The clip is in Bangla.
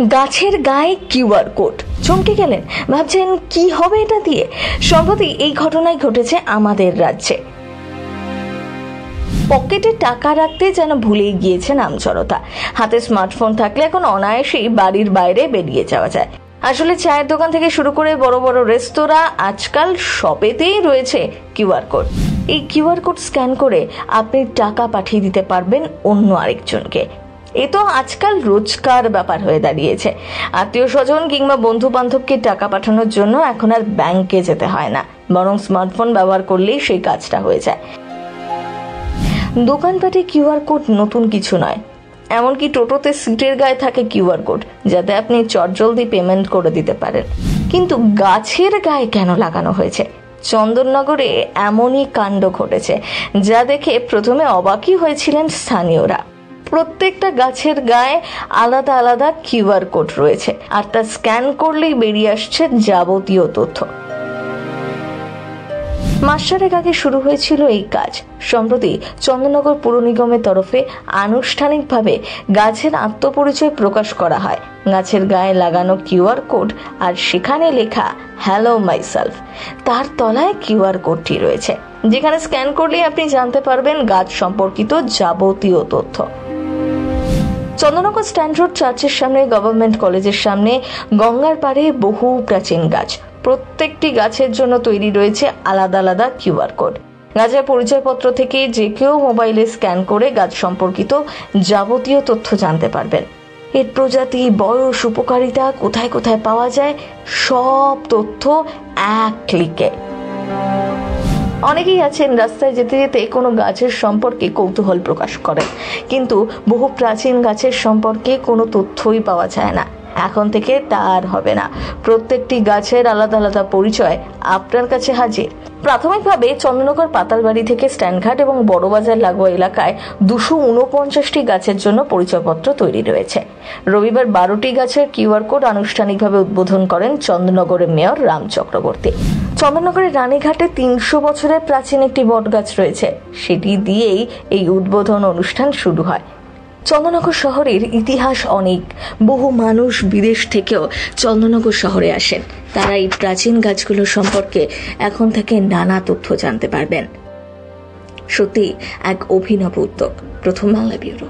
গাছের গায়ে কিউআর কোড, চমকে গেলেন? ভাবছেন কি হবে এটা দিয়ে? সম্প্রতি এই ঘটনাই ঘটেছে আমাদের রাজ্যে। পকেটে টাকা রাখতে যেন ভুলেই গিয়েছে নামজড়তা। হাতে স্মার্টফোন থাকলে এখন অনায়াসেই বাড়ির বাইরে বেরিয়ে যাওয়া যায়। আসলে চায়ের দোকান থেকে শুরু করে বড় বড় রেস্তোরাঁ, আজকাল সবেতেই রয়েছে কিউআর কোড। এই কিউআর কোড স্ক্যান করে আপনি টাকা পাঠিয়ে দিতে পারবেন অন্য আরেকজনকে। এ তো আজকাল রোজকার ব্যাপার হয়ে দাঁড়িয়েছে। আত্মীয় স্বজন কিংবা বন্ধু বান্ধবকে টাকা পাঠানোর জন্য এখন আর ব্যাংকে যেতে হয় না, বরং স্মার্টফোন ব্যবহার করলেই সেই কাজটা হয়ে যায়। দোকানপাটে কিউআর কোড নতুন কিছু নয়, এমনকি টোটোতে সিটের গায়ে থাকে কিউআর কোড, যাতে আপনি চটজলদি পেমেন্ট করে দিতে পারেন। কিন্তু গাছের গায়ে কেন লাগানো হয়েছে? চন্দননগরে এমনই কাণ্ড ঘটেছে, যা দেখে প্রথমে অবাকই হয়েছিলেন স্থানীয়রা। প্রত্যেকটা গাছের গায়ে আলাদা আলাদা কিউআর কোড রয়েছে, আর তা স্ক্যান করলেই বেরিয়ে আসছে যাবতীয় তথ্য। মাস 4 আগে শুরু হয়েছিল এই কাজ। সম্প্রতি চন্দননগর পুর নিগমের তরফে আনুষ্ঠানিকভাবে গাছের আত্মপরিচয় প্রকাশ করা হয়। গাছের গায়ে লাগানো কিউআর কোড আর সেখানে লেখা হ্যালো মাইসেলফ, তার তলায় কিউআর কোডটি রয়েছে, যেখানে স্ক্যান করলেই আপনি জানতে পারবেন গাছ সম্পর্কিত যাবতীয় তথ্য। চন্দননগর স্ট্যান্ড রোড চার্চের সামনে, গভর্নমেন্ট কলেজের সামনে, গঙ্গার পাড়ে বহু প্রাচীন গাছ। প্রত্যেকটি গাছের জন্য তৈরি রয়েছে আলাদা আলাদা কিউআর কোড। গাছের পরিচয়পত্র থেকে যে কেউ মোবাইলে স্ক্যান করে গাছ সম্পর্কিত যাবতীয় তথ্য জানতে পারবেন। এর প্রজাতি, বয়স, উপকারিতা, কোথায় কোথায় পাওয়া যায়, সব তথ্য এক ক্লিকে। অনেকেই আছেন রাস্তায় যেতে যেতে কোনো গাছের সম্পর্কে কৌতূহল প্রকাশ করেন, কিন্তু বহু প্রাচীন গাছের সম্পর্কে কোনো তথ্যই পাওয়া যায় না। এখন থেকে তা আর হবে না। প্রত্যেকটি গাছের আলাদা আলাদা পরিচয় আপনার কাছে হাজির। প্রাথমিকভাবে চন্দননগর পাতালবাড়ি থেকে স্ট্যান্ডঘাট এবং বড়বাজার লাগোয়া এলাকায় 249টি গাছের জন্য পরিচয়পত্র তৈরি রয়েছে। রবিবার 12টি গাছের কিউআর কোড আনুষ্ঠানিকভাবে উদ্বোধন করেন চন্দননগরের মেয়র রাম চক্রবর্তী। চন্দননগরের রানীঘাটে 300 বছরের প্রাচীন একটি বটগাছ রয়েছে, সেটি দিয়েই এই উদ্বোধন অনুষ্ঠান শুরু হয়। চন্দননগর শহরের ইতিহাস অনেক। বহু মানুষ বিদেশ থেকেও চন্দননগর শহরে আসেন। তারা এই প্রাচীন গাছগুলো সম্পর্কে এখন থেকে নানা তথ্য জানতে পারবেন। সত্যি এক অভিনব উদ্যোগ। প্রথম বাংলা ব্যুরো।